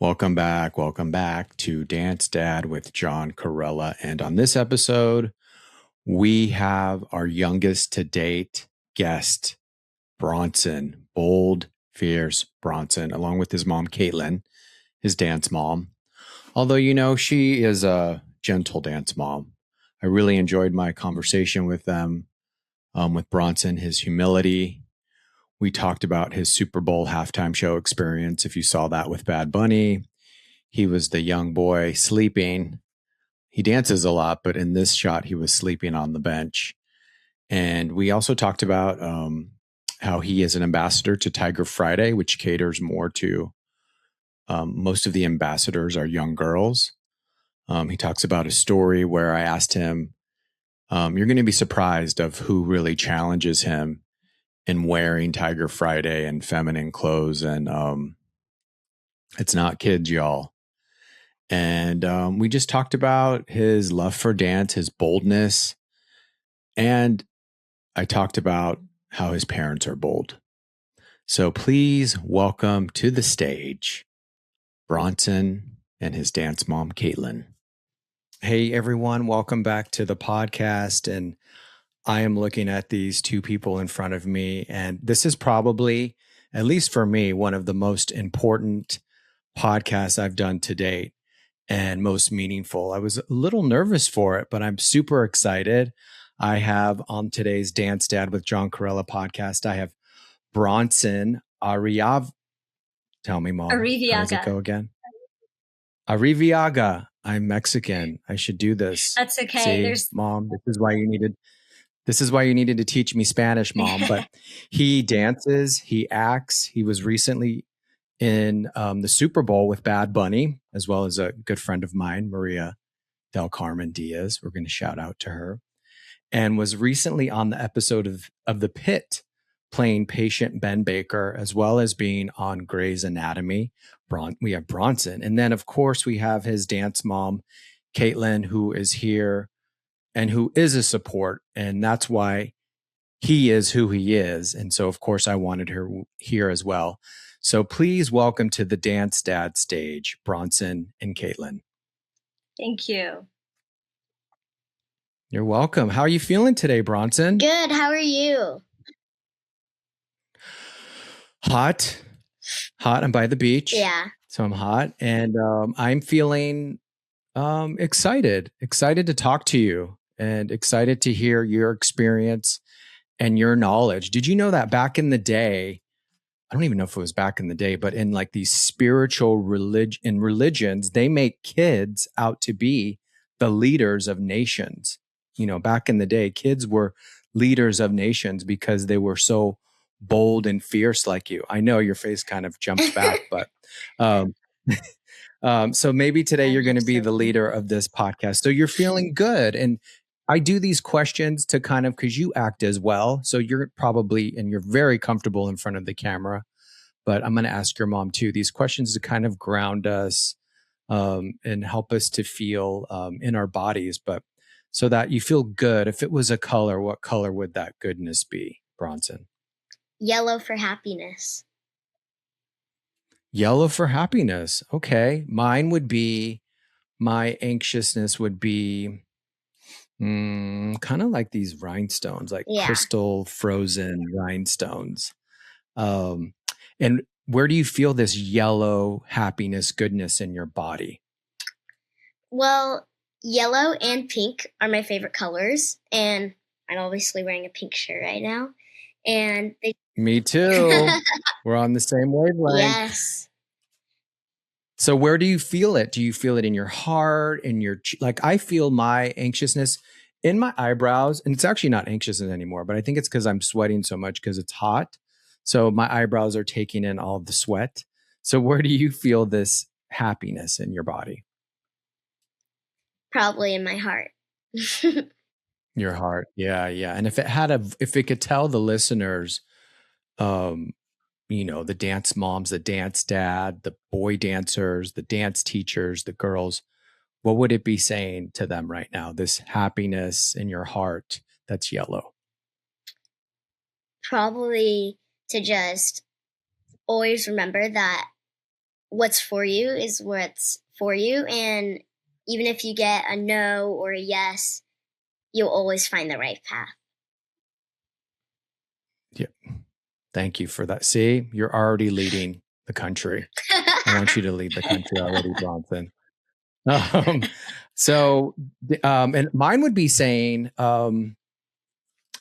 Welcome back. Welcome back to Dance Dad with John Corella. And on this episode, we have our youngest to date guest, Bronson, bold, fierce Bronson, along with his mom, Katlyn, his dance mom. Although, she is a gentle dance mom. I really enjoyed my conversation with them, with Bronson, his humility. We talked about his Super Bowl halftime show experience. If you saw that with Bad Bunny, he was the young boy sleeping. He dances a lot, but in this shot, he was sleeping on the bench. And we also talked about how he is an ambassador to Tiger Friday, which caters more to most of the ambassadors are young girls. He talks about a story where I asked him, you're going to be surprised of who really challenges him in wearing Tiger Friday and feminine clothes. And it's not kids, y'all. And we just talked about his love for dance, his boldness. And I talked about how his parents are bold. So please welcome to the stage, Bronson and his dance mom, Katlyn. Hey, everyone. Welcome back to the podcast. And I am looking at these two people in front of me. And this is probably, at least for me, one of the most important podcasts I've done to date and most meaningful. I was a little nervous for it, but I'm super excited. I have on today's Dance Dad with John Corella podcast, I have Bronson Arrivillaga. Tell me, Mom. Arrivillaga. How does it go again? Arrivillaga. I'm Mexican. I should do this. That's okay. See, Mom, this is why you needed to teach me Spanish, Mom. But he dances, he acts. He was recently in the Super Bowl with Bad Bunny, as well as a good friend of mine, Maria Del Carmen Diaz. We're going to shout out to her. And was recently on the episode of the Pitt playing patient Ben Baker, as well as being on Grey's Anatomy. We have Bronson. And then, of course, we have his dance mom, Katlyn, who is here and who is a support. And that's why he is who he is. And so, of course, I wanted her here as well. So please welcome to the Dance Dad stage, Bronson and Katlyn. Thank you. You're welcome. How are you feeling today, Bronson? Good. How are you? Hot. I'm by the beach. Yeah. So I'm hot. And I'm feeling excited to talk to you and excited to hear your experience and your knowledge. Did you know that back in the day, I don't even know if it was back in the day, but in like these spiritual religions, they make kids out to be the leaders of nations. Back in the day, kids were leaders of nations because they were so bold and fierce like you. I know your face kind of jumps back, but so maybe today you're going to be the leader of this podcast. So you're feeling good. And I do these questions to kind of, because you act as well. So you're very comfortable in front of the camera. But I'm going to ask your mom too, these questions to kind of ground us and help us to feel in our bodies, but so that you feel good. If it was a color, what color would that goodness be, Bronson? Yellow for happiness. Yellow for happiness. Okay. My anxiousness would be kind of like these rhinestones, like crystal frozen rhinestones. And where do you feel this yellow happiness, goodness in your body? Well, yellow and pink are my favorite colors. And I'm obviously wearing a pink shirt right now. And Me too. We're on the same wavelength. Yes. So where do you feel it? Do you feel it in your heart, in your, I feel my anxiousness in my eyebrows, and it's actually not anxiousness anymore, but I think it's because I'm sweating so much because it's hot. So my eyebrows are taking in all the sweat. So where do you feel this happiness in your body? Probably in my heart. Your heart. Yeah. And if it could tell the listeners, the dance moms, the dance dad, the boy dancers, the dance teachers, the girls, what would it be saying to them right now? This happiness in your heart that's yellow. Probably to just always remember that what's for you is what's for you. And even if you get a no or a yes, you'll always find the right path. Yeah. Thank you for that. See, you're already leading the country. I want you to lead the country already, Bronson. And mine would be saying,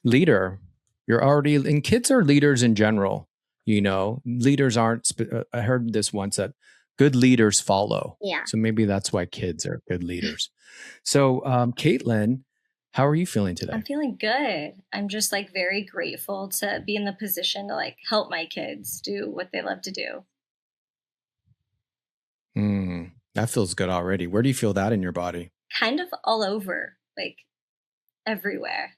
leader. You're already, and kids are leaders in general. Leaders aren't. I heard this once that good leaders follow. Yeah. So maybe that's why kids are good leaders. So, Katlyn, how are you feeling today? I'm feeling good. I'm just like very grateful to be in the position to like help my kids do what they love to do. That feels good already. Where do you feel that in your body? Kind of all over, like everywhere.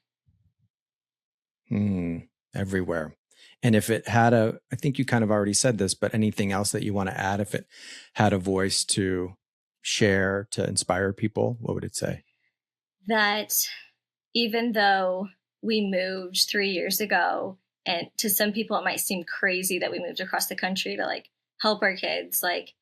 Everywhere. And if it had I think you kind of already said this, but anything else that you want to add, if it had a voice to share, to inspire people, what would it say? That even though we moved 3 years ago, and to some people it might seem crazy that we moved across the country to like help our kids, like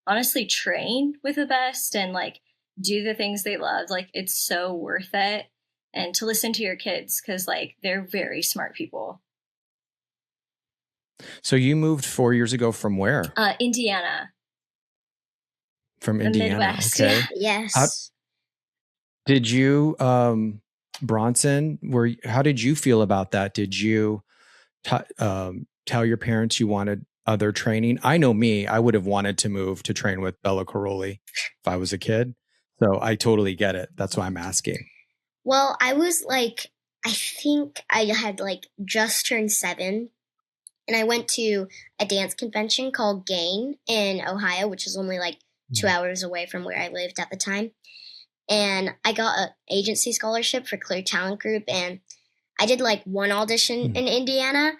honestly train with the best and like do the things they love, like it's so worth it. And to listen to your kids, because like they're very smart people. So you moved 4 years ago from where? Indiana. From The Indiana. Midwest. Okay. Yeah. Yes. Did you, Bronson, how did you feel about that? Did you tell your parents you wanted other training? I know me, I would have wanted to move to train with Bella Caroli if I was a kid. So I totally get it. That's why I'm asking. Well, I was like, I think I had like just turned 7. And I went to a dance convention called Gain in Ohio, which is only like 2 hours away from where I lived at the time. And I got an agency scholarship for Clear Talent Group. And I did like one audition in Indiana.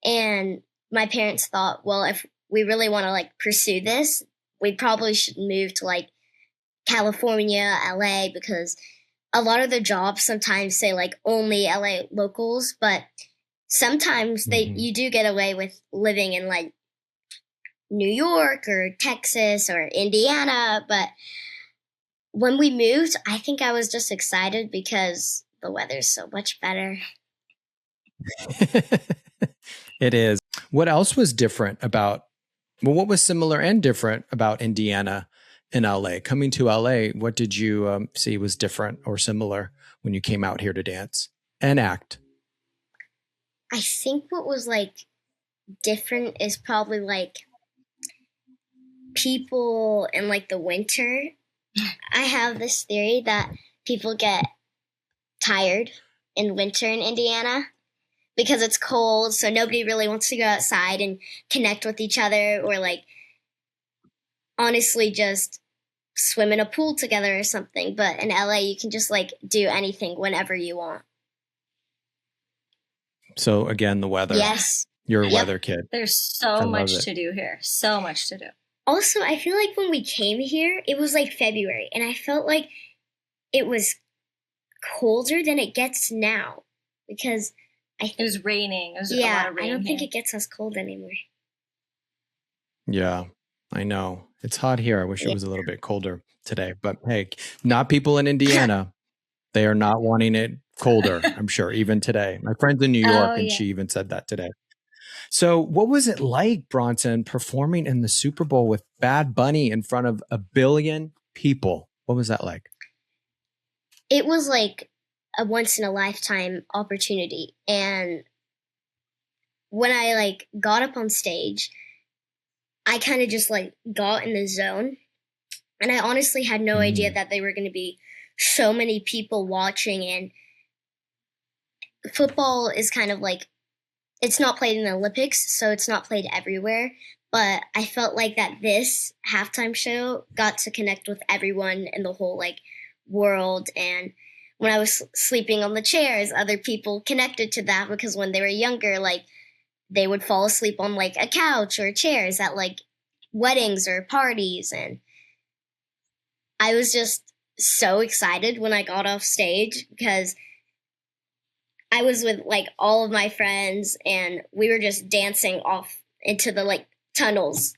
And my parents thought, well, if we really want to like pursue this, we probably should move to like California, LA, because a lot of the jobs sometimes say like only LA locals, but sometimes you do get away with living in like New York or Texas or Indiana. But when we moved, I think I was just excited because the weather's so much better. It is. What else was different about, what was similar and different about Indiana and LA? Coming to LA, what did you see was different or similar when you came out here to dance and act? I think what was like different is probably like people in like the winter. I have this theory that people get tired in winter in Indiana because it's cold, so nobody really wants to go outside and connect with each other or like honestly just swim in a pool together or something. But in LA, you can just like do anything whenever you want. So again, the weather. Yes. You're a weather kid. There's so much to do here. So much to do. Also, I feel like when we came here, it was like February, and I felt like it was colder than it gets now because it was raining. It was a lot of rain. I don't think it gets as cold anymore. Yeah, I know. It's hot here. I wish it was a little bit colder today. But hey, not people in Indiana. They are not wanting it colder, I'm sure, even today. My friend's in New York, and she even said that today. So what was it like, Bronson, performing in the Super Bowl with Bad Bunny in front of 1 billion people? What was that like? It was like a once-in-a-lifetime opportunity. And when I like got up on stage, I kind of just like got in the zone. And I honestly had no idea that there were going to be so many people watching. And football is kind of like, it's not played in the Olympics, so it's not played everywhere. But I felt like that this halftime show got to connect with everyone in the whole like world. And when I was sleeping on the chairs, other people connected to that because when they were younger, like they would fall asleep on like a couch or chairs at like weddings or parties. And I was just so excited when I got off stage because I was with like all of my friends and we were just dancing off into the like tunnels.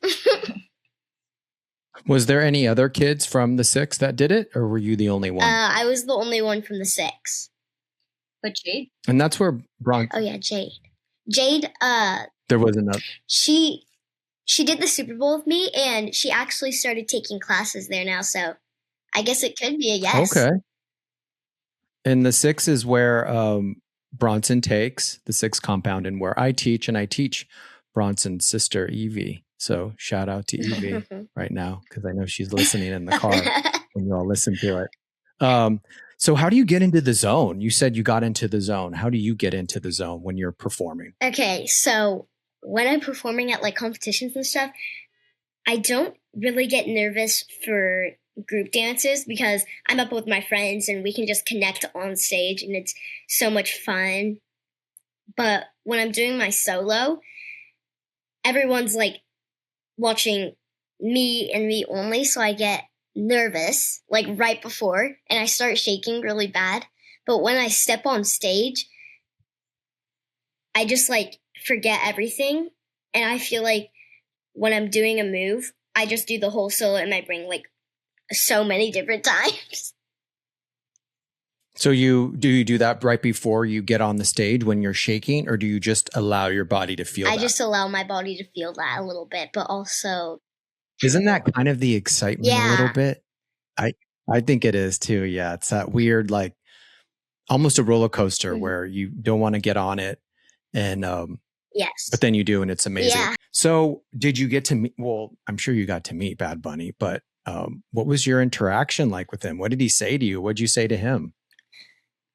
Was there any other kids from the 6 that did it, or were you the only one? I was the only one from the 6. But Jade? And that's where Bronson. Oh yeah, Jade. Jade, there was another. She did the Super Bowl with me, and she actually started taking classes there now, so I guess it could be a yes. Okay. And the 6 is where Bronson takes the 6 compound, and where I teach, and I teach Bronson's sister Evie. So shout out to Evie right now, because I know she's listening in the car when you all listen to it. So how do you get into the zone? You said you got into the zone. How do you get into the zone when you're performing? Okay, so when I'm performing at like competitions and stuff, I don't really get nervous for group dances because I'm up with my friends and we can just connect on stage and it's so much fun. But when I'm doing my solo, everyone's like watching me and me only, so I get nervous like right before and I start shaking really bad. But when I step on stage, I just like forget everything, and I feel like when I'm doing a move, I just do the whole solo in my brain like so many different times. So you do that right before you get on the stage when you're shaking, or do you just allow your body to feel that? I just allow my body to feel that a little bit, but also... Isn't that kind of the excitement a little bit? I think it is too. Yeah. It's that weird, like almost a roller coaster where you don't want to get on it. And, yes, but then you do, and it's amazing. Yeah. So did you get to meet, well, I'm sure you got to meet Bad Bunny, but, what was your interaction like with him? What did he say to you? What'd you say to him?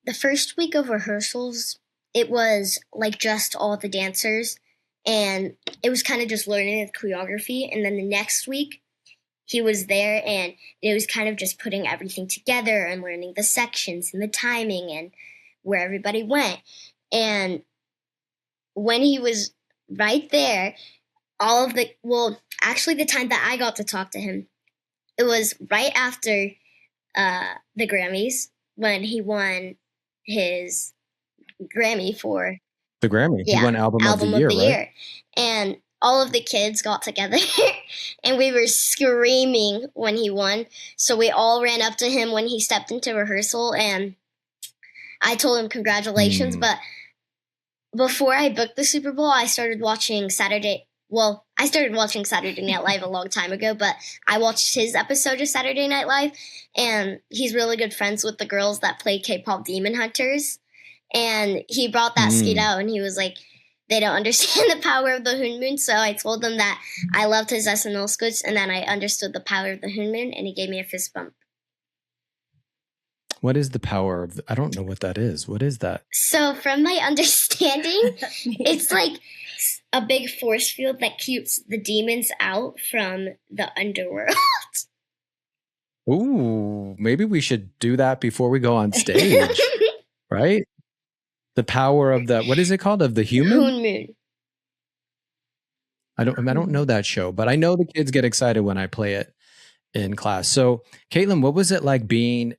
The first week of rehearsals, it was like just all the dancers, and it was kind of just learning the choreography. And then the next week, he was there, and it was kind of just putting everything together and learning the sections and the timing and where everybody went. And when he was right there, actually the time that I got to talk to him, it was right after the Grammys when he won his Grammy for... The Grammy. Yeah, he won Album of the Year, right? And all of the kids got together and we were screaming when he won. So we all ran up to him when he stepped into rehearsal, and I told him congratulations. But before I booked the Super Bowl, I started watching Saturday Night Live a long time ago, but I watched his episode of Saturday Night Live, and he's really good friends with the girls that play K-pop Demon Hunters. And he brought that skit out, and he was like, they don't understand the power of the Hoon Moon. So I told them that I loved his SNL skits, and then I understood the power of the Hoon Moon, and he gave me a fist bump. What is the power of I don't know what that is. What is that? So from my understanding, it's like a big force field that keeps the demons out from the underworld. Ooh, maybe we should do that before we go on stage, right? The power of the, what is it called? Of the human? Hoon Moon. I don't know that show, but I know the kids get excited when I play it in class. So, Katlyn, what was it like being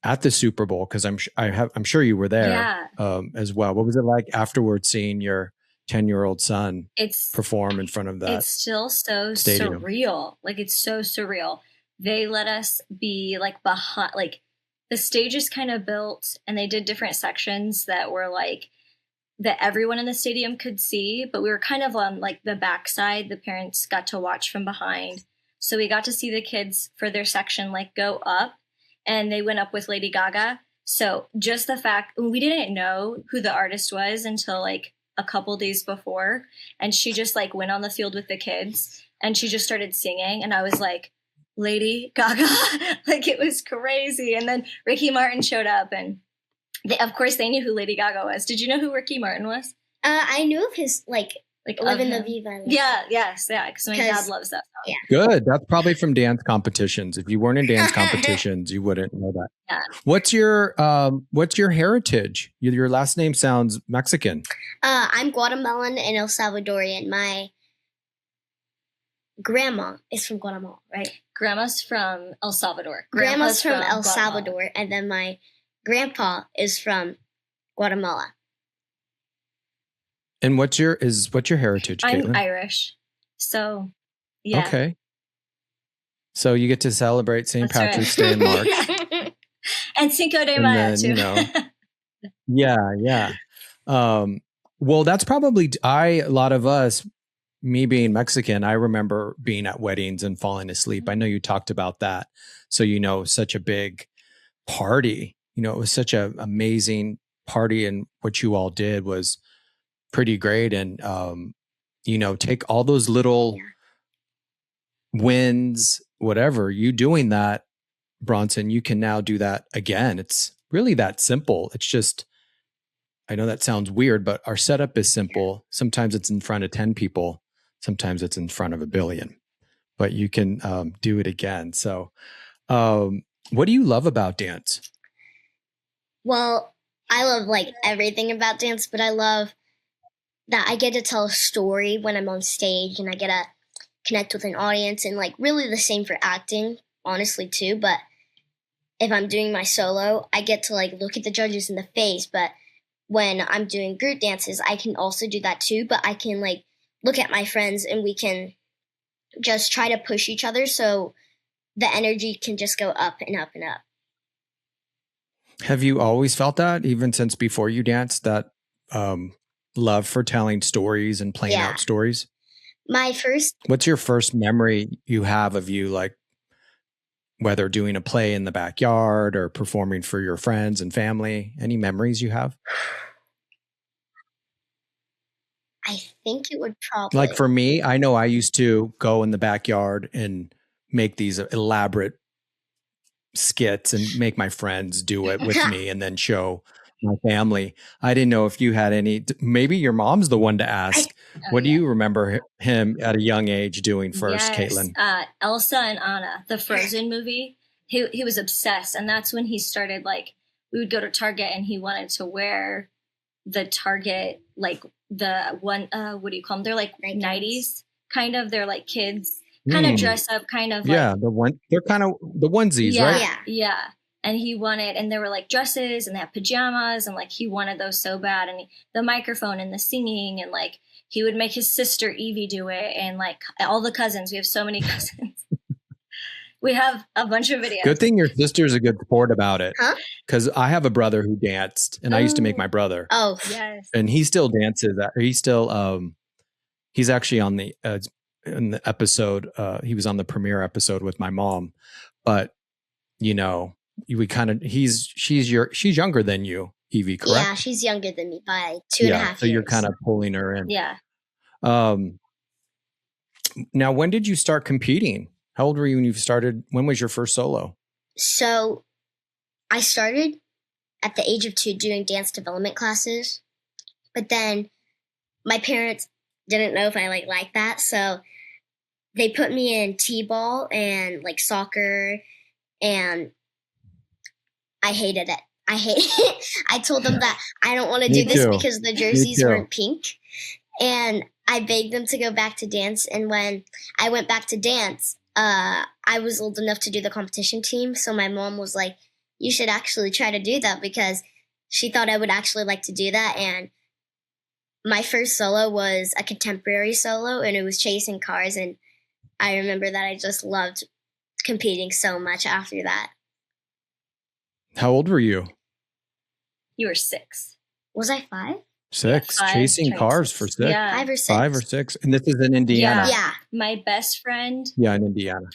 at the Super Bowl? Because I'm sure you were there as well. What was it like afterwards seeing your 10-year-old son perform in front of that? It's still so stadium. Surreal. Like, it's so surreal. They let us be like behind, like the stage is kind of built, and they did different sections that were like that everyone in the stadium could see, but we were kind of on like the backside. The parents got to watch from behind. So we got to see the kids for their section like go up, and they went up with Lady Gaga. So just the fact, we didn't know who the artist was until like a couple days before, and she just like went on the field with the kids and she just started singing, and I was like, Lady Gaga. Like, it was crazy. And then Ricky Martin showed up, and of course they knew who Lady Gaga was. Did you know who Ricky Martin was? I knew of his like Live in the Viva. Yeah, because my dad loves that song. Yeah. Good. That's probably from dance competitions. If you weren't in dance competitions, you wouldn't know that. Yeah. What's your heritage? Your last name sounds Mexican. I'm Guatemalan and El Salvadorian. My grandma is from Guatemala, right? Grandma's from El Salvador. Grandma's from El Salvador, and then my grandpa is from Guatemala. And what's your heritage, Katlyn? I'm Irish. So, yeah. Okay. So you get to celebrate St. That's Patrick's right. Day in March. And Cinco de And Mayo then, too. you know, yeah. Well, that's probably, a lot of us, me being Mexican, I remember being at weddings and falling asleep. I know you talked about that. So, you know, such a big party, you know, it was such an amazing party, and what you all did was pretty great. And, you know, take all those little wins, whatever, you doing that, Bronson, you can now do that again. It's really that simple. It's just, I know that sounds weird, but our setup is simple. Sometimes it's in front of 10 people. Sometimes it's in front of 1 billion, but you can do it again. So, what do you love about dance? Well, I love like everything about dance, but I love that I get to tell a story when I'm on stage, and I get to connect with an audience, and like really the same for acting, honestly too. But if I'm doing my solo, I get to like look at the judges in the face. But when I'm doing group dances, I can also do that too. But I can like look at my friends, and we can just try to push each other, so the energy can just go up and up and up. Have you always felt that, even since before you danced, that love for telling stories and playing out stories? What's your first memory you have of you, like, whether doing a play in the backyard or performing for your friends and family? Any memories you have? I think it would probably, like, for me, I know I used to go in the backyard and make these elaborate skits and make my friends do it with me and then show my family. I didn't know if you had any, maybe your mom's the one to ask. What do you remember him at a young age doing first, Katlyn? Elsa and Anna, the Frozen movie. He was obsessed. And that's when he started, like, we would go to Target and he wanted to wear the Target, like the one, what do you call them? They're like 90s kind of. They're like kids kind of dress up, kind of they're kind of the onesies, right? Yeah. And he wanted, and there were like dresses and they had pajamas, and like he wanted those so bad. And the microphone and the singing, and like he would make his sister Evie do it, and like all the cousins. We have so many cousins. We have a bunch of videos. Good thing your sister's a good sport about it. Because I have a brother who danced, and I used to make my brother. Oh, yes. And he still dances. He's still, he's actually on the, in the episode, he was on the premiere episode with my mom. But, you know, we kind of, she's younger than you, Evie, correct? Yeah, she's younger than me by 2.5 years. So you're kind of pulling her in. Yeah. Now, when did you start competing? How old were you when you started? When was your first solo? So I started at the age of 2 doing dance development classes, but then my parents didn't know if I liked that. So they put me in t-ball and like soccer, and I hated it. I told them that I don't want to do this because the jerseys weren't pink. And I begged them to go back to dance. And when I went back to dance, I was old enough to do the competition team. So my mom was like, you should actually try to do that, because she thought I would actually like to do that. And my first solo was a contemporary solo, and it was chasing cars. And I remember that I just loved competing so much after that. How old were you? You were 6. Was I 5? 6. Yeah, 5, chasing cars for 6. Yeah. 5 or 6. 5 or 6. And this is in Indiana. Yeah. My best friend. Yeah, in Indiana.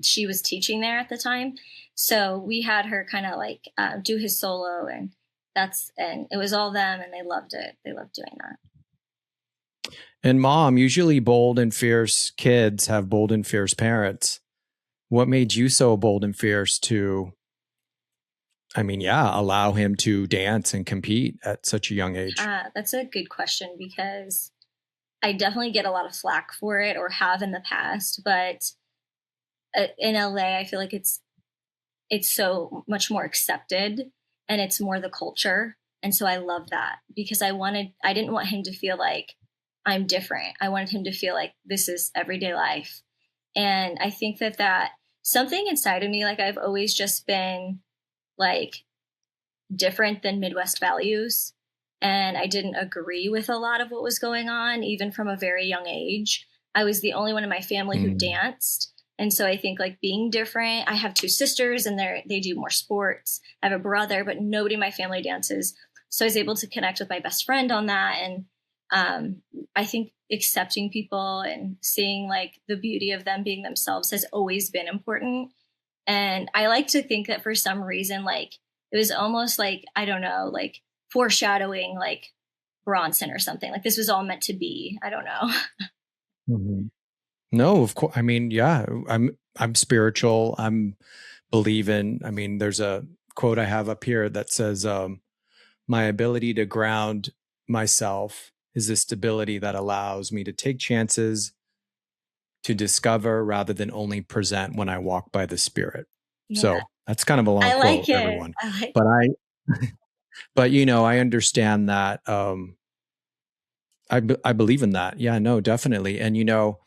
She was teaching there at the time. So we had her kind of like do his solo, and it was all them, and they loved it. They loved doing that. And Mom, usually bold and fierce kids have bold and fierce parents. What made you so bold and fierce to, allow him to dance and compete at such a young age? That's a good question, because I definitely get a lot of flack for it, or have in the past. But in LA, I feel like it's so much more accepted, and it's more the culture. And so I love that, because I didn't want him to feel like I'm different. I wanted him to feel like this is everyday life. And I think that something inside of me, like I've always just been like different than Midwest values. And I didn't agree with a lot of what was going on, even from a very young age. I was the only one in my family who danced. And so I think like being different, I have two sisters and they do more sports. I have a brother, but nobody in my family dances. So I was able to connect with my best friend on that. And I think accepting people and seeing like the beauty of them being themselves has always been important. And I like to think that for some reason, like it was almost like, I don't know, like foreshadowing like Bronson or something. Like this was all meant to be. I don't know. Mm-hmm. No, of course. I mean, yeah, I'm spiritual. I'm believing. I mean, there's a quote I have up here that says, my ability to ground myself is the stability that allows me to take chances, to discover rather than only present when I walk by the Spirit. Yeah. So that's kind of a long I quote, like it. everyone. I like But but you know, I understand that. I believe in that. Yeah, no, definitely. And you know,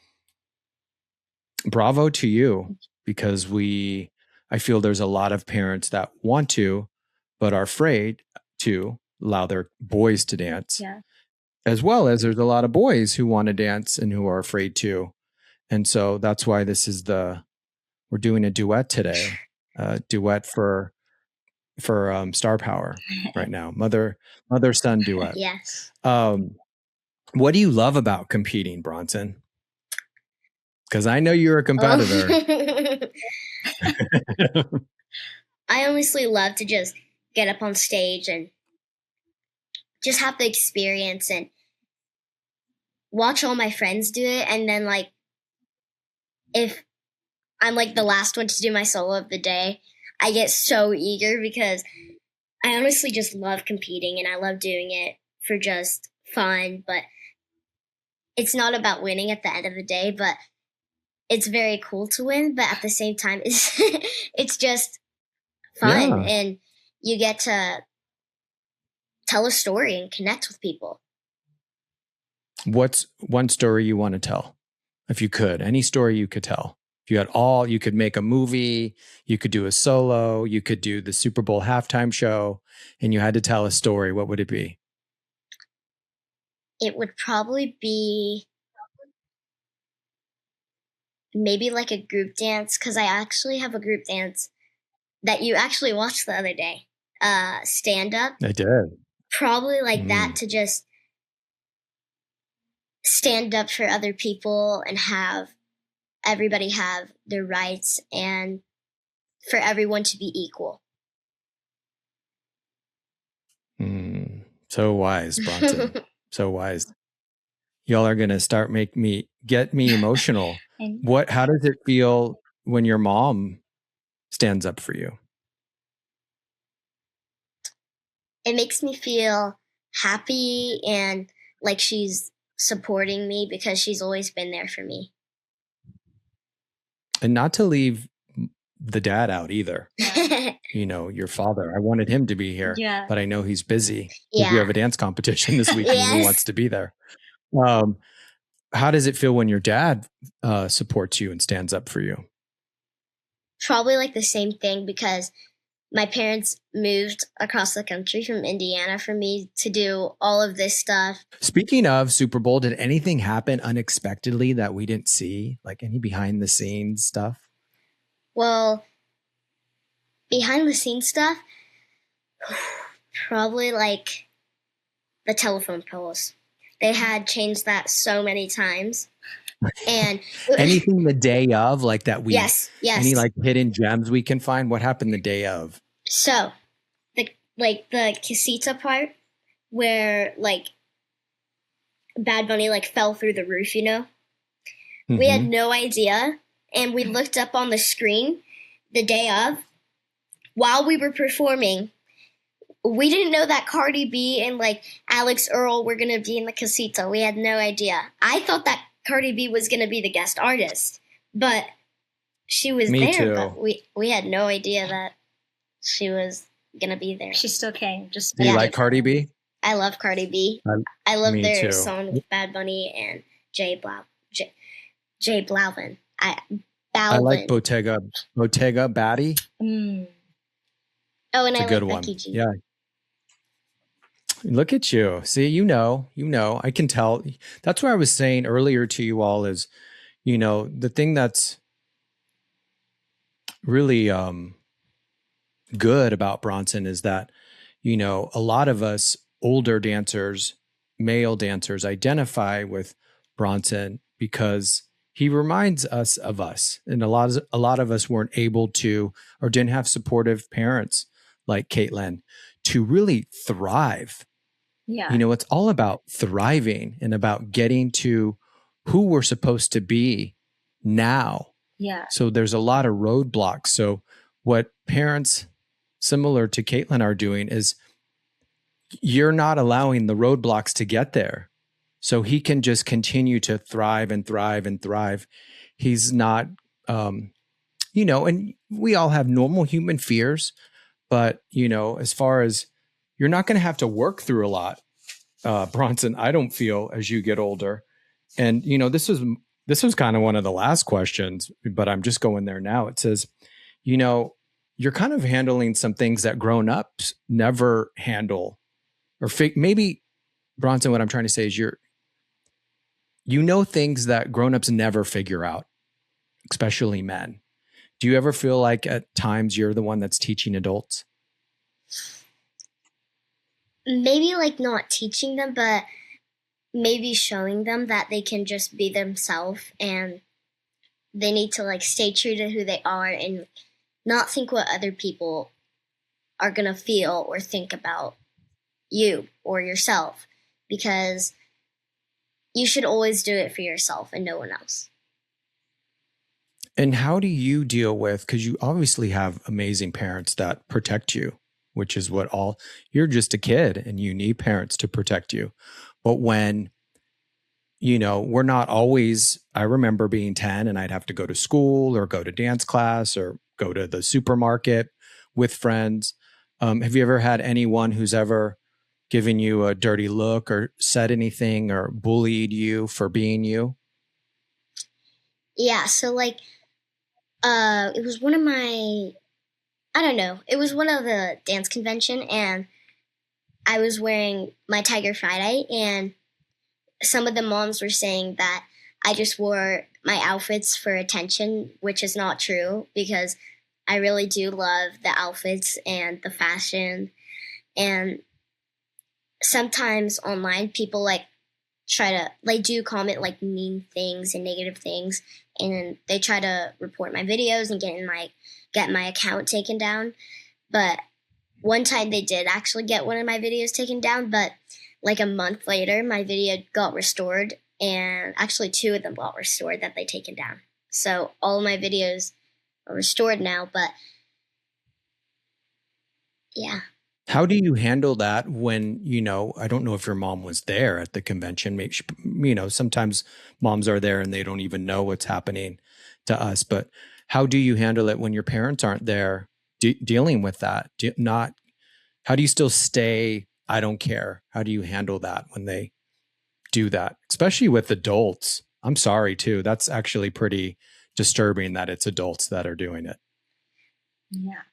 bravo to you, because I feel there's a lot of parents that want to, but are afraid to allow their boys to dance. Yeah. As well as there's a lot of boys who want to dance and who are afraid to. And so that's why we're doing a duet today, duet for Star Power right now. Mother son duet. Yes. What do you love about competing, Bronson? Because I know you're a competitor. I honestly love to just get up on stage and just have the experience and watch all my friends do it. And then like, if I'm like the last one to do my solo of the day, I get so eager because I honestly just love competing and I love doing it for just fun. But it's not about winning at the end of the day, but it's very cool to win. But at the same time, it's just fun. Yeah. And you get to tell a story and connect with people. What's one story you want to tell? If you could, any story you could tell. If you had you could make a movie, you could do a solo, you could do the Super Bowl halftime show, and you had to tell a story, what would it be? It would probably be maybe like a group dance, because I actually have a group dance that you actually watched the other day. Stand up. I did. Probably like that, to just stand up for other people and have everybody have their rights and for everyone to be equal. So wise, Bronson. So wise. Y'all are going to get me emotional. How does it feel when your mom stands up for you? It makes me feel happy and like she's supporting me because she's always been there for me. And not to leave the dad out either. You know, your father. I wanted him to be here, but I know he's busy. Yeah. We have a dance competition this week, Yes. and he wants to be there. How does it feel when your dad supports you and stands up for you? Probably like the same thing, because my parents moved across the country from Indiana for me to do all of this stuff. Speaking of Super Bowl, did anything happen unexpectedly that we didn't see? Like any behind the scenes stuff? Well, behind the scenes stuff, probably like the telephone poles. They had changed that so many times. And anything the day of, like that we yes. Any like hidden gems we can find? What happened the day of? So the casita part where like Bad Bunny like fell through the roof, you know? Mm-hmm. We had no idea, and we looked up on the screen the day of while we were performing. We didn't know that Cardi B and like Alex Earl were gonna be in the casita. We had no idea. I thought that Cardi B was gonna be the guest artist, but she was Me there. too. But we had no idea that she was gonna be there. She still came. Do you like Cardi B? I love Cardi B. I love their too. song with Bad Bunny and Jay Balvin. I like Bottega Batty. Oh, and it's I a good like one. Becky G. Yeah. Look at you. See, you know, I can tell. That's what I was saying earlier to you all is, you know, the thing that's really good about Bronson is that, a lot of us older dancers, male dancers, identify with Bronson because he reminds us of us. And a lot of us weren't able to or didn't have supportive parents like Katlyn to really thrive. Yeah. It's all about thriving and about getting to who we're supposed to be now. Yeah. So there's a lot of roadblocks. So what parents similar to Katlyn are doing is you're not allowing the roadblocks to get there. So he can just continue to thrive and thrive and thrive. He's not, and we all have normal human fears, but, as far as you're not going to have to work through a lot, Bronson, I don't feel as you get older. And, this was kind of one of the last questions, but I'm just going there now. It says, you're kind of handling some things that grown-ups never handle or maybe Bronson, what I'm trying to say is things that grown-ups never figure out, especially men. Do you ever feel like at times you're the one that's teaching adults? Maybe like not teaching them, but maybe showing them that they can just be themselves and they need to like stay true to who they are and not think what other people are going to feel or think about you or yourself, because you should always do it for yourself and no one else. And how do you deal with, because you obviously have amazing parents that protect you, which is you're just a kid and you need parents to protect you. But when, we're not always, I remember being 10 and I'd have to go to school or go to dance class or go to the supermarket with friends. Have you ever had anyone who's ever given you a dirty look or said anything or bullied you for being you? Yeah, so like it was one of the dance convention and I was wearing my Tiger Friday and some of the moms were saying that I just wore my outfits for attention, which is not true because I really do love the outfits and the fashion. And sometimes online people like do comment like mean things and negative things, and they try to report my videos and get my account taken down. But one time they did actually get one of my videos taken down, but like a month later my video got restored, and actually 2 of them got restored that they taken down. So all of my videos are restored now, but yeah. How do you handle that when, I don't know if your mom was there at the convention. Maybe, sometimes moms are there and they don't even know what's happening to us. But how do you handle it when your parents aren't there dealing with that? How do you still stay, I don't care? How do you handle that when they do that? Especially with adults. I'm sorry too. That's actually pretty disturbing that it's adults that are doing it. Yeah.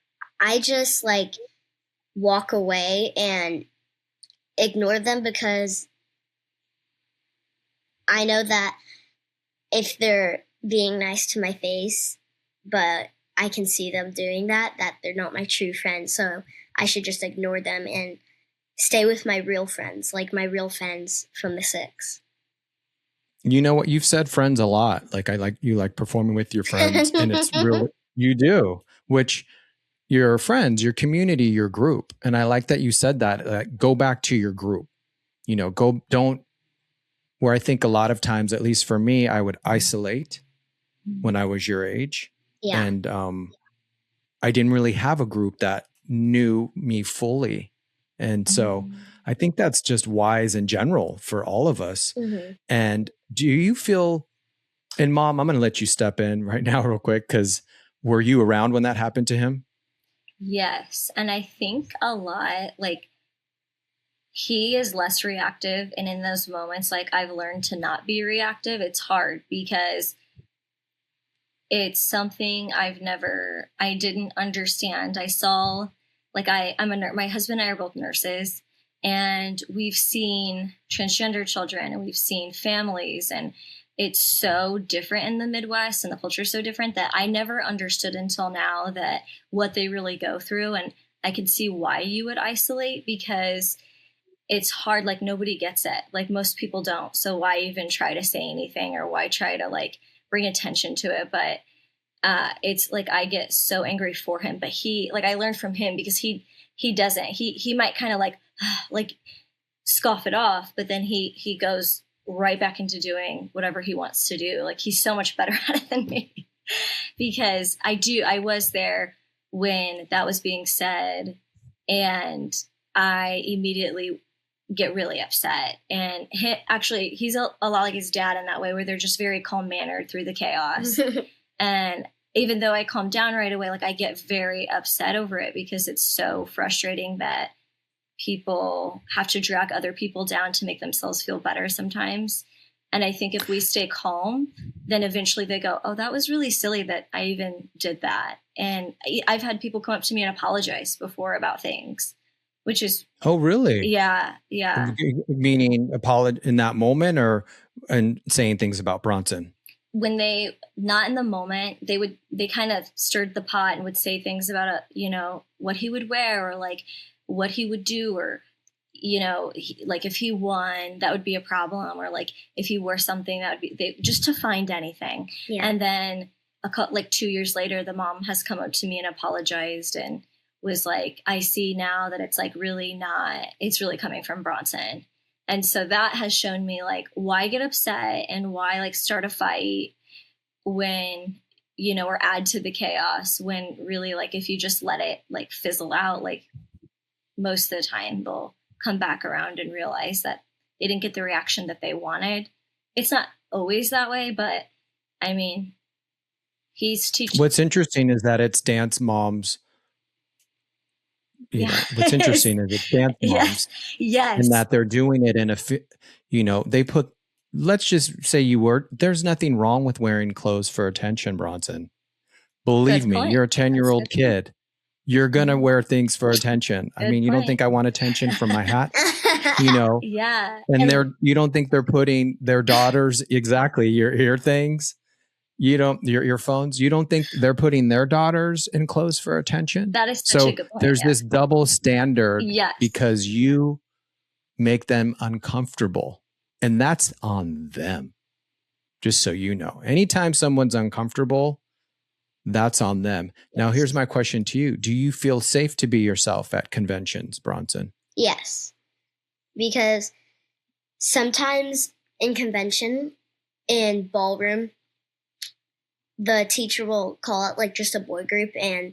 I just like walk away and ignore them because I know that if they're being nice to my face, but I can see them doing that they're not my true friends. So I should just ignore them and stay with my real friends, like my real friends from the 6. You know what? You've said friends a lot. Like you like performing with your friends and it's really, you do, which your friends, your community, your group. And I like that you said that, go back to your group, where I think a lot of times, at least for me, I would isolate when I was your age. Yeah. And I didn't really have a group that knew me fully. And so I think that's just wise in general for all of us. Mm-hmm. And do you feel, and Mom, I'm going to let you step in right now real quick, because were you around when that happened to him? Yes. And I think a lot, like, he is less reactive. And in those moments, like, I've learned to not be reactive. It's hard because it's something I didn't understand. I saw, like, my husband and I are both nurses, and we've seen transgender children and we've seen families, and it's so different in the Midwest and the culture is so different that I never understood until now that what they really go through. And I could see why you would isolate, because it's hard. Like, nobody gets it. Like, most people don't. So why even try to say anything, or why try to like bring attention to it? But it's like, I get so angry for him, but I learned from him, because he doesn't, he might kind of like scoff it off, but then he goes right back into doing whatever he wants to do. Like, he's so much better at it than me, because I was there when that was being said, and I immediately get really upset. And he's a lot like his dad in that way, where they're just very calm mannered through the chaos. And even though I calm down right away, like, I get very upset over it, because it's so frustrating that people have to drag other people down to make themselves feel better sometimes. And I think if we stay calm, then eventually they go, oh, that was really silly that I even did that. And I've had people come up to me and apologize before about things, which is, Oh, really? yeah. Meaning apologize in that moment, and saying things about Bronson? When not in the moment, they kind of stirred the pot and would say things about, what he would wear, or like what he would do, or, like if he won, that would be a problem. Or like if he wore something, that would be, just to find anything. Yeah. And then like 2 years later, the mom has come up to me and apologized and was like, I see now that it's like it's really coming from Bronson. And so that has shown me, like, why get upset and why like start a fight when, or add to the chaos, when really, like, if you just let it like fizzle out, like, most of the time they'll come back around and realize that they didn't get the reaction that they wanted. It's not always that way, but I mean, he's teaching. What's interesting is that it's dance moms. What's interesting is it's dance moms. Yes. And that they're doing it in they put, let's just say there's nothing wrong with wearing clothes for attention, Bronson. Believe me, you're a 10-year-old kid. You're going to wear things for attention. I mean, you don't think I want attention from my hat? Yeah. And you don't think they're putting their daughters, exactly, your ear things, your earphones, you don't think they're putting their daughters in clothes for attention? That is such a good point. There's this double standard, yes, because you make them uncomfortable, and that's on them. Just so you know, anytime someone's uncomfortable, that's on them. Yes. Now, here's my question to you. Do you feel safe to be yourself at conventions, Bronson? Yes, because sometimes in convention, in ballroom, the teacher will call out like just a boy group and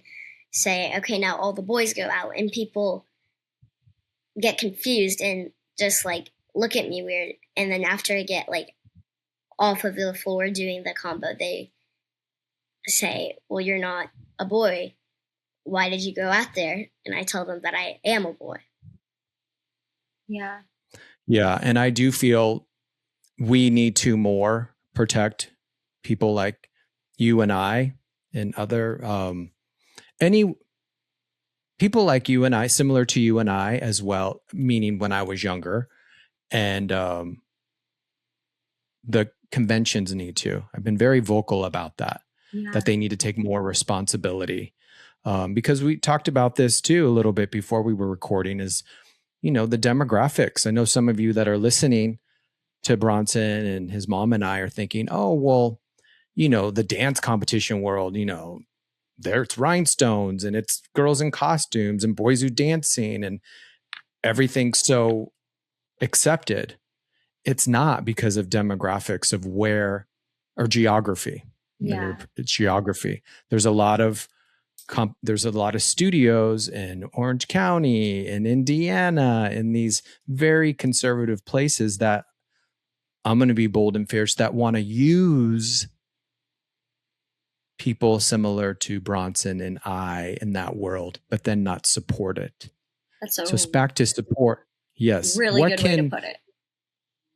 say, okay, now all the boys go out, and people get confused and just like look at me weird. And then after I get like off of the floor doing the combo, they say, well, you're not a boy. Why did you go out there? And I tell them that I am a boy. Yeah. Yeah. And I do feel we need to more protect people like you and I, and other, any people like you and I, similar to you and I as well, meaning when I was younger, and the conventions need to. I've been very vocal about that, that they need to take more responsibility, because we talked about this too a little bit before we were recording, is, the demographics. I know some of you that are listening to Bronson and his mom and I are thinking, oh, well, the dance competition world, there's rhinestones and it's girls in costumes and boys who dancing and everything's so accepted. It's not because of demographics of where, or geography. Yeah. It's geography. There's a lot of studios in Orange County, in Indiana, in these very conservative places that, I'm going to be bold and fierce, that want to use people similar to Bronson and I in that world, but then not support it. So it's back to support. Yes. Really good way to put it.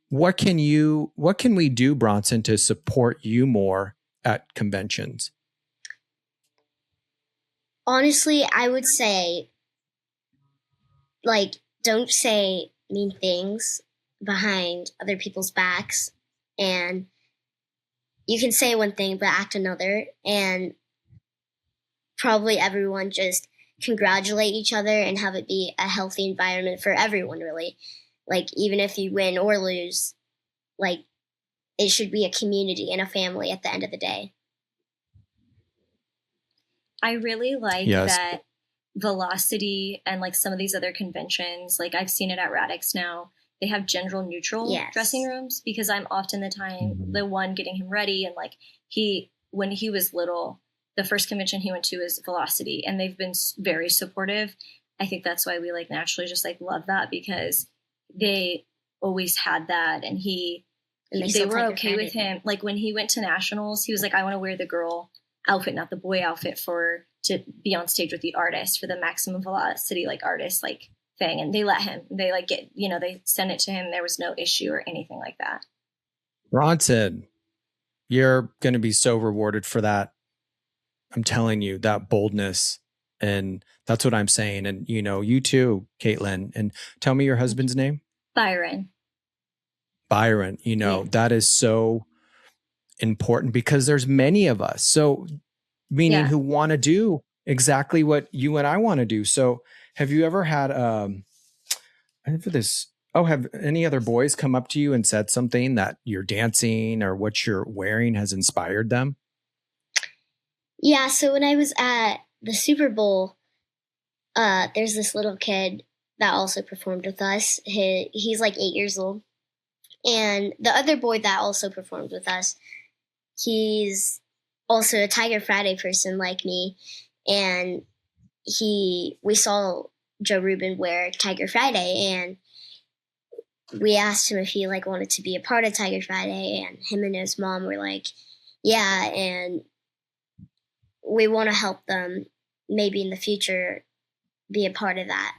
What can we do, Bronson, to support you more at conventions? Honestly, I would say, like, don't say mean things behind other people's backs, and you can say one thing but act another, and probably everyone just congratulate each other and have it be a healthy environment for everyone, really. Like, even if you win or lose, like, it should be a community and a family at the end of the day. I really like Yes. that Velocity and like some of these other conventions, like I've seen it at Radix now, they have gender neutral Yes. dressing rooms, because I'm often the time the one getting him ready. And like when he was little, the first convention he went to is Velocity, and they've been very supportive. I think that's why we like naturally just like love that, because they always had that, and they were okay with him. Like when he went to nationals, he was like, I want to wear the girl outfit, not the boy outfit, to be on stage with the artist for the maximum velocity like artist like thing. And they let him. They like get, they sent it to him. There was no issue or anything like that. Bronson, you're going to be so rewarded for that. I'm telling you, that boldness. And that's what I'm saying. And, you too, Katlyn. And tell me your husband's name. Byron. Yeah. That is so important, because there's many of us. So meaning who want to do exactly what you and I want to do. So have you ever had, have any other boys come up to you and said something that you're dancing or what you're wearing has inspired them? Yeah, so when I was at the Super Bowl, there's this little kid that also performed with us. He's like 8 years old. And the other boy that also performed with us, he's also a Tiger Friday person like me. And we saw Joe Rubin wear Tiger Friday, and we asked him if he like wanted to be a part of Tiger Friday, and him and his mom were like, yeah, and we want to help them maybe in the future be a part of that.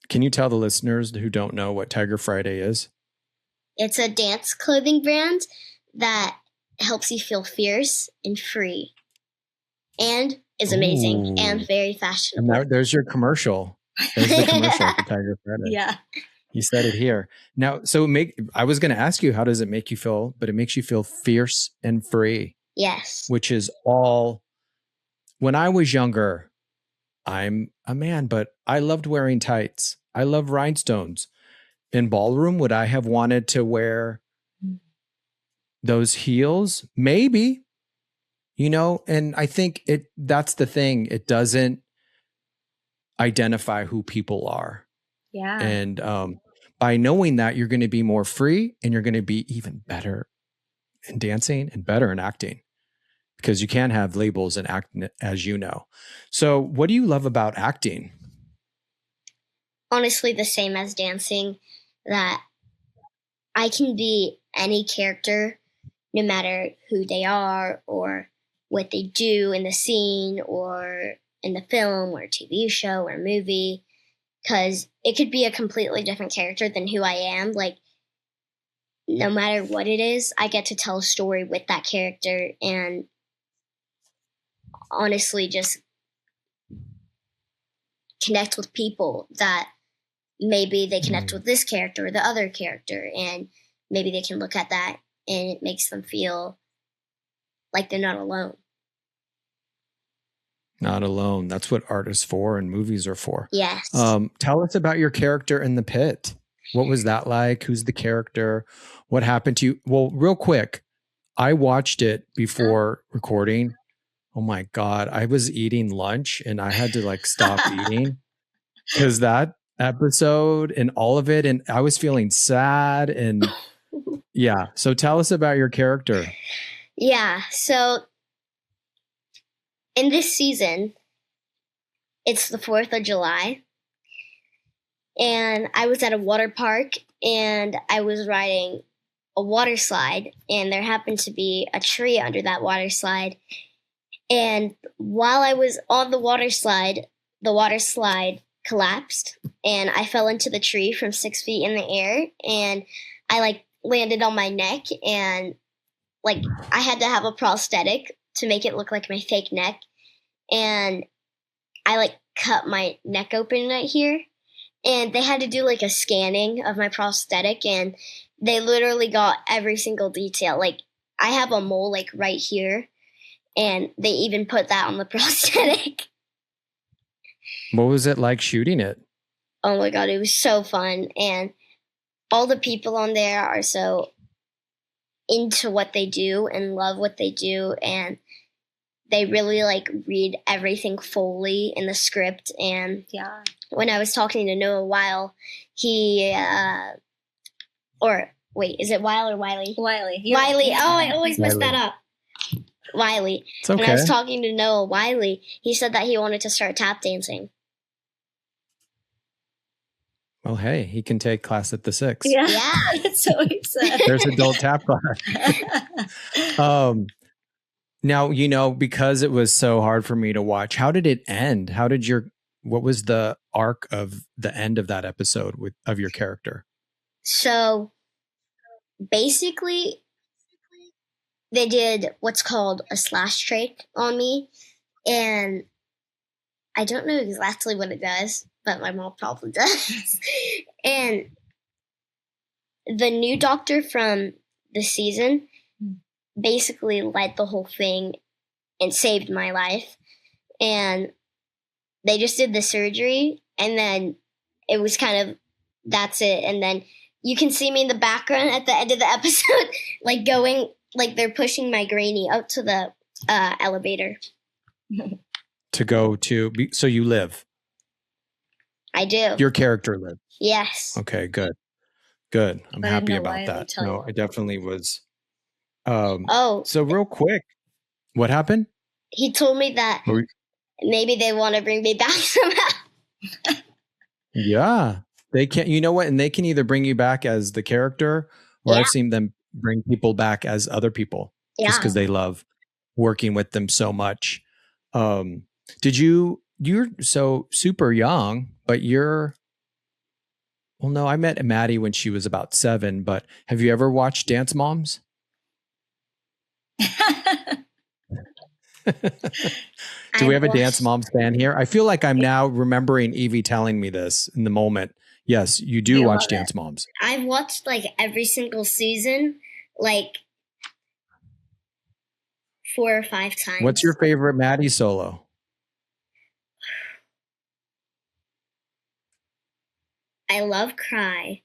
Can you tell the listeners who don't know what Tiger Friday is? It's a dance clothing brand that helps you feel fierce and free, and is amazing and very fashionable. And there's your commercial. There's the commercial for Tiger Friday. Yeah. You said it here. Now, I was going to ask you, how does it make you feel? But it makes you feel fierce and free. Yes. Which is all. When I was younger, I'm a man, but I loved wearing tights. I love rhinestones. In ballroom, would I have wanted to wear those heels? Maybe, and I think that's the thing. It doesn't identify who people are. Yeah. And by knowing that, you're going to be more free, and you're going to be even better in dancing and better in acting, because you can't have labels in acting, as you know. So what do you love about acting? Honestly, the same as dancing, that I can be any character, no matter who they are or what they do in the scene or in the film or TV show or movie, because it could be a completely different character than who I am. Like, no matter what it is, I get to tell a story with that character, and honestly just connect with people that maybe they connect with this character or the other character, and maybe they can look at that and it makes them feel like they're not alone. Not alone. That's what art is for and movies are for. Yes. Tell us about your character in the Pit. What was that like? Who's the character? What happened to you? Well, real quick, I watched it before recording. Oh my God. I was eating lunch and I had to like stop eating because that episode and all of it, and I was feeling sad, and yeah. So tell us about your character. Yeah. So in this season, it's the 4th of July, and I was at a water park and I was riding a water slide, and there happened to be a tree under that water slide. And while I was on the water slide collapsed, and I fell into the tree from 6 feet in the air, and I like landed on my neck, and like I had to have a prosthetic to make it look like my fake neck, and I like cut my neck open right here, and they had to do like a scanning of my prosthetic, and they literally got every single detail. Like, I have a mole like right here, and they even put that on the prosthetic. What was it like shooting it? Oh my God, it was so fun. And all the people on there are so into what they do and love what they do. And they really like read everything fully in the script. And Yeah. when I was talking to Noah Weil, he, or wait, is it Weil or Wiley? Wiley. Wiley. Oh, I always mess Wiley. that up. Wiley. It's okay. When I was talking to Noah Wiley, he said that he wanted to start tap dancing. Well, hey, he can take class at the 6. Yeah. Yeah. That's what he said. There's adult tap class. Now, you know, because it was so hard for me to watch, how did it end? What was the arc of the end of that episode of your character? So basically, they did what's called a slash trach on me. And I don't know exactly what it does, but my mom probably does. And the new doctor from the season basically led the whole thing and saved my life. And they just did the surgery, and then it was kind of, that's it. And then you can see me in the background at the end of the episode, like going, like they're pushing my granny up to the elevator. To go to, so you live. I do. Your character lived. Yes. Okay, good. Good. I'm I happy didn't know about why that. they tell No, you. I definitely was. Oh, So real quick, what happened? he told me that Were- maybe they want to bring me back somehow. Yeah, they can. You know what? And they can either bring you back as the character, or Yeah. I've seen them bring people back as other people, just Yeah. because they love working with them so much. You're so super young, but well, no, I met Maddie when she was about 7, but have you ever watched Dance Moms? Do we have a Dance Moms fan here? I feel like I'm now remembering Evie telling me this in the moment. Yes, you do They watch love Dance it. Moms. I've watched like every single season, like 4 or 5 times. What's your favorite Maddie solo? I love Cry,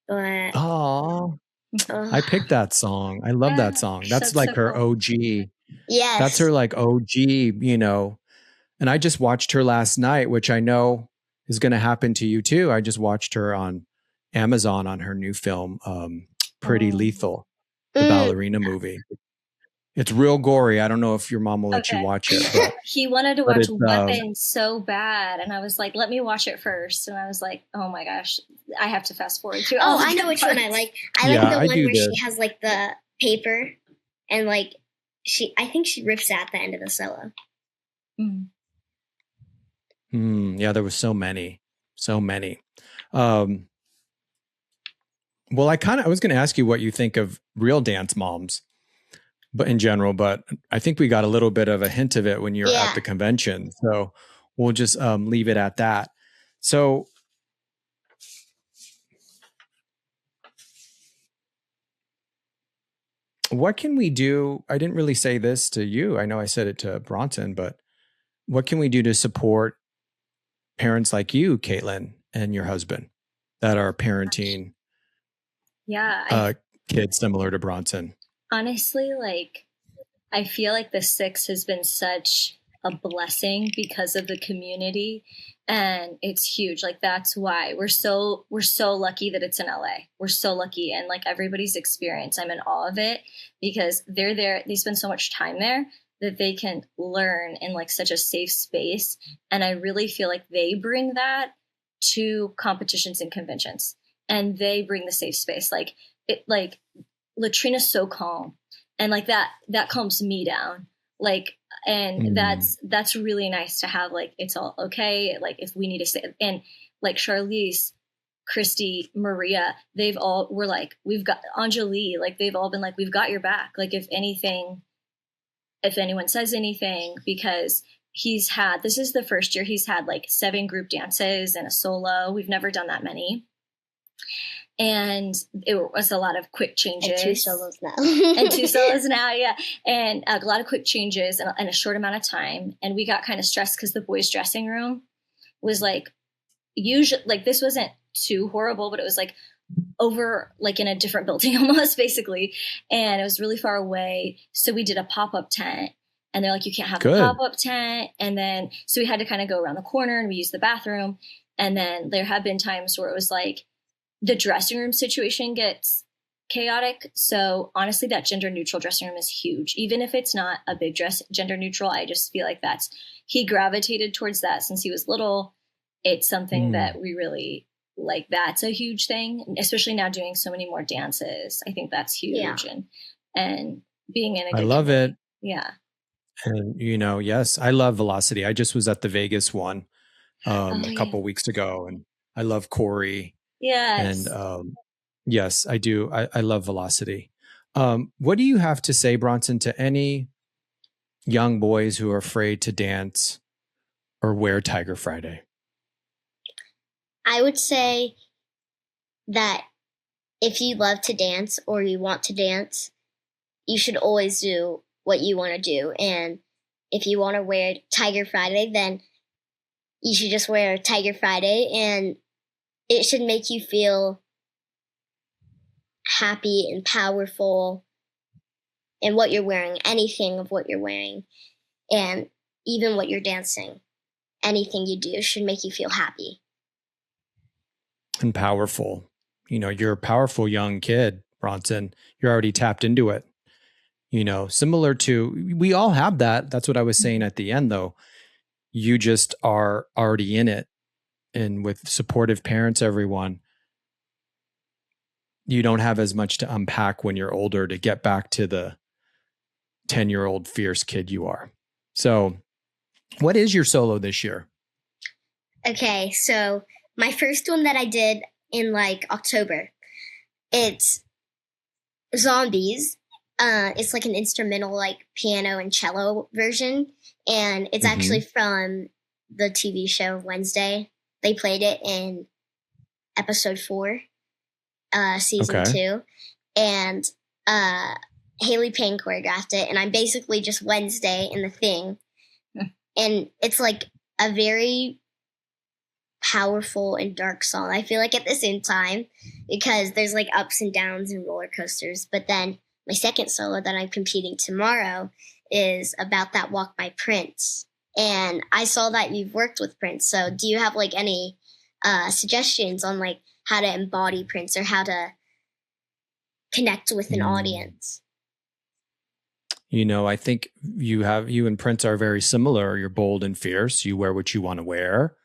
but Oh, I picked that song. I love that song. That's That's like so her cool. OG. yes, That's her like OG, you know. And I just watched her last night, which I know is going to happen to you too. I just watched her on Amazon on her new film, Pretty Oh. Lethal, the ballerina movie. It's real gory. I don't know if your mom will let you Okay. watch it, but He wanted to but watch it's, Weapons so bad, and I was like, "Let me watch it first." And I was like, "Oh my gosh, I have to fast forward through." Oh, all I the know which one I parts. like. I Yeah, like the I one do where this. she has like the paper, and like I think she rips at the end of the solo. Mm. yeah, there was so many. Well, I was going to ask you what you think of real Dance Moms, but in general, but I think we got a little bit of a hint of it when you were Yeah. at the convention. So we'll just leave it at that. So what can we do? I didn't really say this to you. I know I said it to Bronson, but what can we do to support parents like you, Katlyn, and your husband that are parenting Yeah, kids similar to Bronson? honestly, like, I feel like the 6 has been such a blessing because of the community, and it's huge. Like, that's why we're so lucky that it's in LA. We're so lucky, and like everybody's experience, I'm in awe of it because they're there. They spend so much time there that they can learn in like such a safe space, and I really feel like they bring that to competitions and conventions, and they bring the safe space. Like Latrina's so calm, and like that calms me down. Like, and that's really nice to have. Like, it's all okay. Like, if we need to say, and like Charlize, Christy, Maria, we're like, we've got Anjali, like they've all been like, we've got your back. Like, if anyone says anything, because this is the first year he's had like 7 group dances and a solo. We've never done that many. And it was a lot of quick changes. And 2 solos now. And 2 solos now, yeah. And a lot of quick changes in a short amount of time. And we got kind of stressed because the boys' dressing room was like, usually, like, this wasn't too horrible, but it was like over, like, in a different building almost, basically. And it was really far away. So we did a pop-up tent. And they're like, you can't have a pop-up tent. And then, so we had to kind of go around the corner and we used the bathroom. And then there have been times where it was like, the dressing room situation gets chaotic. So honestly, that gender neutral dressing room is huge. Even if it's not a big gender neutral, I just feel like he gravitated towards that since he was little. It's something that we really like. That's a huge thing, especially now doing so many more dances. I think that's huge. Yeah. And being in a good I love community. it. Yeah. And, yes, I love Velocity. I just was at the Vegas one a couple weeks ago, and I love Corey. Yes. And yes, I do. I love Velocity. What do you have to say, Bronson, to any young boys who are afraid to dance or wear Tiger Friday? I would say that if you love to dance or you want to dance, you should always do what you want to do. And if you want to wear Tiger Friday, then you should just wear Tiger Friday, and it should make you feel happy and powerful in what you're wearing, anything of what you're wearing, and even what you're dancing. Anything you do should make you feel happy. And powerful. You're a powerful young kid, Bronson. You're already tapped into it. Similar to, we all have that. That's what I was saying at the end, though. You just are already in it. And with supportive parents, everyone, you don't have as much to unpack when you're older to get back to the 10-year-old fierce kid you are. So what is your solo this year? Okay, so my first one that I did in like October, it's Zombies. It's like an instrumental, like piano and cello version. And it's actually from the TV show Wednesday. They played it in episode 4, season 2. And Haley Payne choreographed it. And I'm basically just Wednesday in the thing. And it's like a very powerful and dark song, I feel like, at the same time, because there's like ups and downs and roller coasters. But then my second solo that I'm competing tomorrow is about that walk by Prince. And I saw that you've worked with Prince. So do you have like any suggestions on like how to embody Prince or how to connect with an audience? I think you and Prince are very similar. You're bold and fierce. You wear what you want to wear.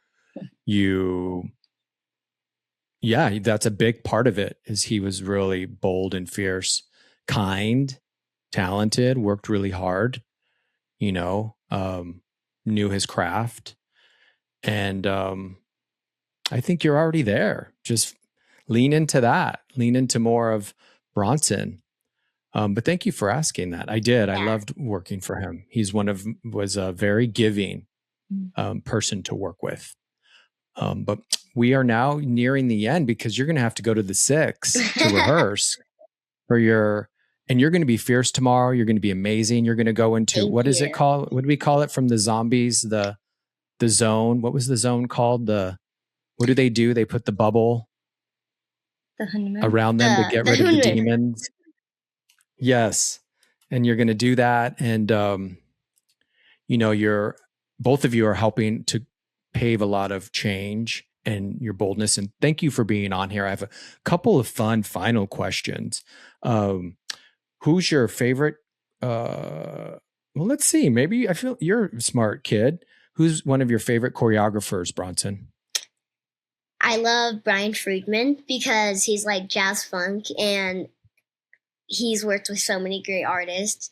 That's a big part of it, is he was really bold and fierce, kind, talented, worked really hard, knew his craft. And I think you're already there. Just lean into that, lean into more of Bronson. But thank you for asking that. I did. Yeah. I loved working for him. He's was a very giving person to work with. But we are now nearing the end, because you're going to have to go to the 6 to rehearse and you're going to be fierce tomorrow. You're going to be amazing. You're going to go into, what is it called? What do we call it from the zombies? The zone. What was the zone called? What do they do? They put the bubble around them to get rid of the demons. Yes. And you're going to do that. And, both of you are helping to pave a lot of change and your boldness. And thank you for being on here. I have a couple of fun final questions. Who's your favorite? Well, let's see. Maybe I feel you're a smart kid. Who's one of your favorite choreographers, Bronson? I love Brian Friedman because he's like jazz funk and he's worked with so many great artists.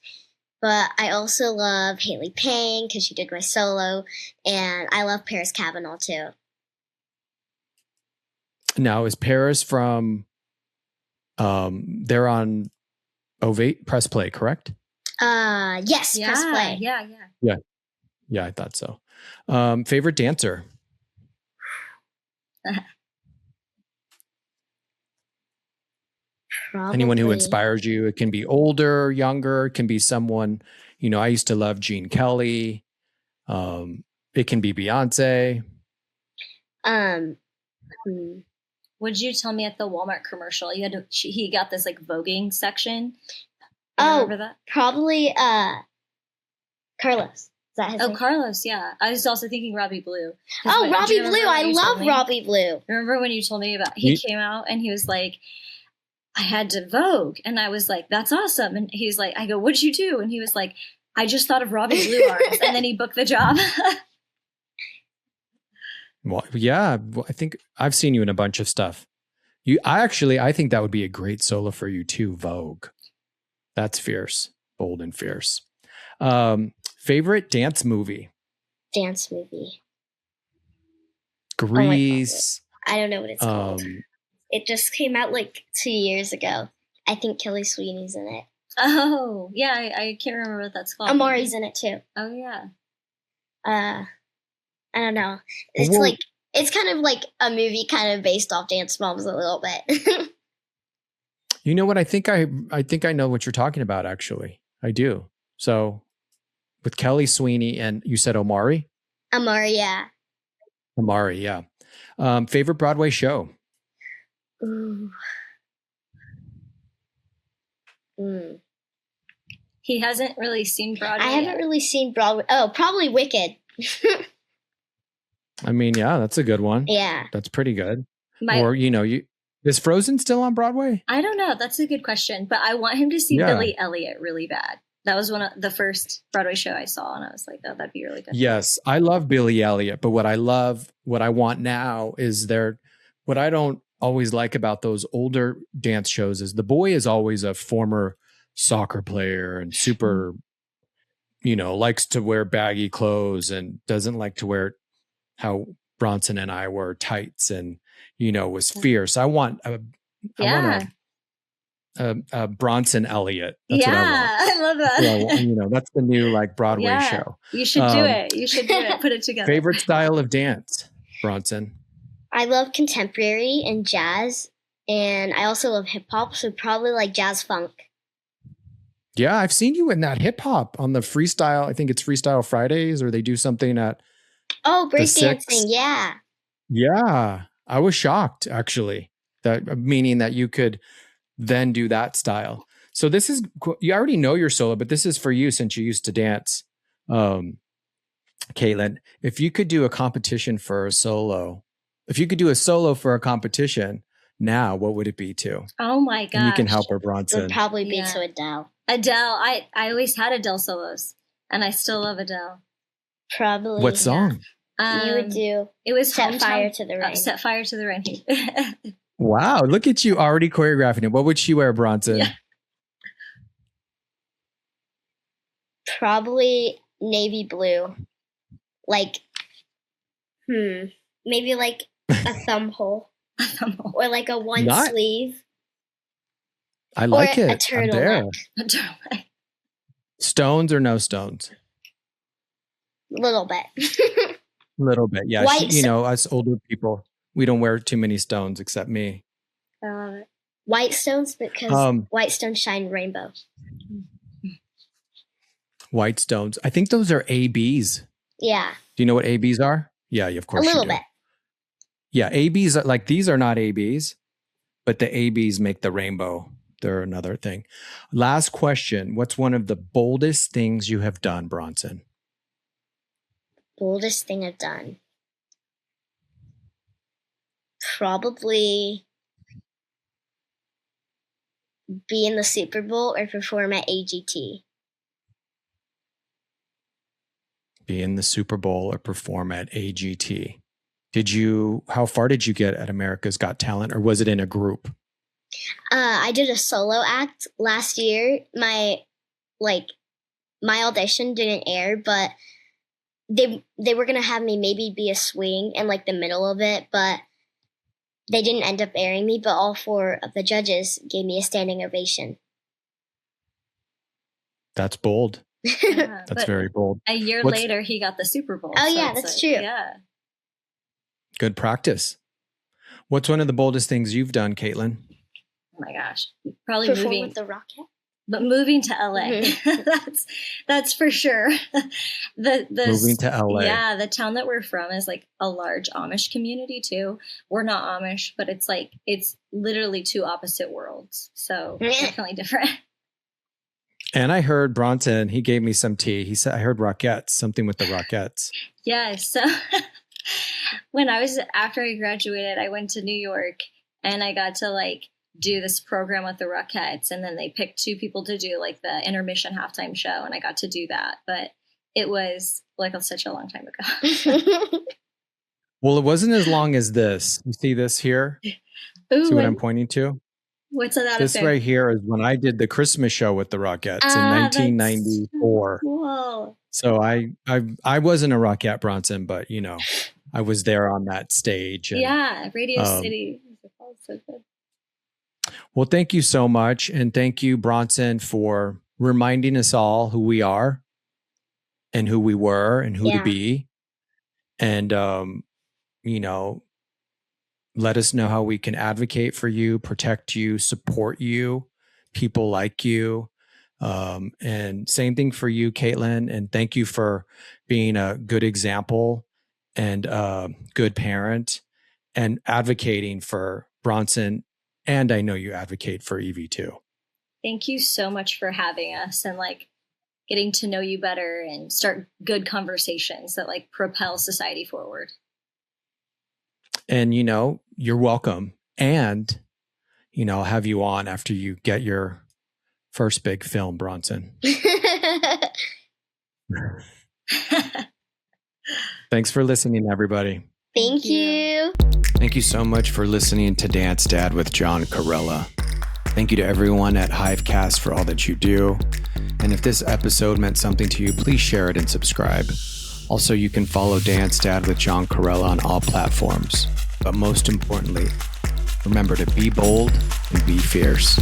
But I also love Haley Payne because she did my solo, and I love Paris Cavanaugh too. Now, is Paris from, they're on Ovate Press Play, correct? Yes, Press Play. Yeah, I thought so. Favorite dancer? Probably. Anyone who inspires you. It can be older, younger. It can be someone, I used to love Gene Kelly. It can be Beyonce. Would you tell me at the Walmart commercial, he got this like voguing section? Remember that? Probably Carlos. Is that his name? Carlos, yeah. I was also thinking Robbie Blue. Robbie Blue. I love Robbie Blue. Remember when you told me about, he came out and he was like, I had to Vogue. And I was like, that's awesome. And he was like, I go, what'd you do? And he was like, I just thought of Robbie Blue arms. And then he booked the job. Well, yeah, I think I've seen you in a bunch of stuff. I think that would be a great solo for you too, Vogue. That's fierce, bold and fierce. Favorite dance movie? Dance movie. Grease. I don't know what it's called. It just came out like 2 years ago. I think Kelly Sweeney's in it. Oh, yeah, I can't remember what that's called. Amari's in it too. Oh, yeah. I don't know. It's it's kind of like a movie kind of based off Dance Moms a little bit. You know what? I think I know what you're talking about, actually. I do. So with Kelly Sweeney and you said Omari? Amari, yeah. Amari, yeah. Favorite Broadway show? Ooh. He hasn't really seen Broadway. I haven't really seen Broadway. Oh, probably Wicked. I mean, yeah, that's a good one. Yeah. That's pretty good. Is Frozen still on Broadway? I don't know. That's a good question. But I want him to see Billy Elliot really bad. That was one of the first Broadway show I saw. And I was like, oh, that'd be really good. Yes. I love Billy Elliot. But what I want now is what I don't always like about those older dance shows is the boy is always a former soccer player and super, likes to wear baggy clothes and doesn't like to wear how Bronson and I were tights and, was fierce. I want a Bronson Elliot. That's what I want. I love that. That's the new Broadway show. You should do it. You should do it. Put it together. Favorite style of dance, Bronson? I love contemporary and jazz, and I also love hip hop. So probably jazz funk. Yeah, I've seen you in that hip hop on the freestyle. I think it's Freestyle Fridays, or they do something at. Oh, breakdancing. Yeah. Yeah. I was shocked, actually, meaning that you could then do that style. So this is, you already know your solo, but this is for you since you used to dance. Katlyn, if you could do a competition for a solo, if you could do a solo for a competition now, what would it be to? Oh my gosh. And you can help her, Bronson. It would probably be to Adele. Adele. I always had Adele solos and I still love Adele. Probably. What song? You would do. It was Set Fire to the Rain. Set Fire to the Rain. Wow, look at you already choreographing it. What would she wear, Bronson? Yeah. Probably navy blue. Maybe a thumb hole. Or a one sleeve. I like it. A turtleneck. Stones or no stones? Little bit. Little bit, yeah. Us older people, we don't wear too many stones except me. White stones because white stones shine rainbow. White stones. I think those are ABs. Yeah. Do you know what ABs are? Yeah, of course. A little bit. Yeah, ABs are these are not ABs, but the ABs make the rainbow. They're another thing. Last question. What's one of the boldest things you have done, Bronson? Boldest thing I've done. Probably be in the Super Bowl or perform at AGT. Be in the Super Bowl or perform at AGT. How far did you get at America's Got Talent, or was it in a group? I did a solo act last year. My audition didn't air, but they were gonna have me maybe be a swing in the middle of it, but they didn't end up airing me. But all 4 of the judges gave me a standing ovation. That's bold. Yeah, that's very bold. A year later, he got the Super Bowl. Oh, yeah, that's true. Yeah. Good practice. What's one of the boldest things you've done, Katlyn? Oh my gosh. Probably Perform moving with the Rocket. But moving to LA, that's for sure. Moving to LA. Yeah, the town that we're from is like a large Amish community too. We're not Amish, but it's literally two opposite worlds. So definitely different. And I heard Bronson, he gave me some tea. He said, I heard Rockettes, something with the Rockettes. Yeah. So after I graduated, I went to New York and I got to do this program with the Rockettes, and then they picked two people to do the intermission halftime show, and I got to do that. But it was such a long time ago. Well, it wasn't as long as this. You see this here? Ooh, see what I'm pointing to? What's that? This right here is when I did the Christmas show with the Rockettes in 1994. Cool. So I wasn't a Rockette, Bronson, but I was there on that stage. And, yeah, Radio City. So good. Well, thank you so much. And thank you, Bronson, for reminding us all who we are and who we were and who to be. And, let us know how we can advocate for you, protect you, support you, people like you. And same thing for you, Katlyn. And thank you for being a good example and a good parent and advocating for Bronson. And I know you advocate for Evie too. Thank you so much for having us and getting to know you better and start good conversations that propel society forward. And, you're welcome. And, I'll have you on after you get your first big film, Bronson. Thanks for listening, everybody. Thank you. Thank you so much for listening to Dance Dad with John Corella. Thank you to everyone at Hivecast for all that you do. And if this episode meant something to you, please share it and subscribe. Also, you can follow Dance Dad with John Corella on all platforms. But most importantly, remember to be bold and be fierce.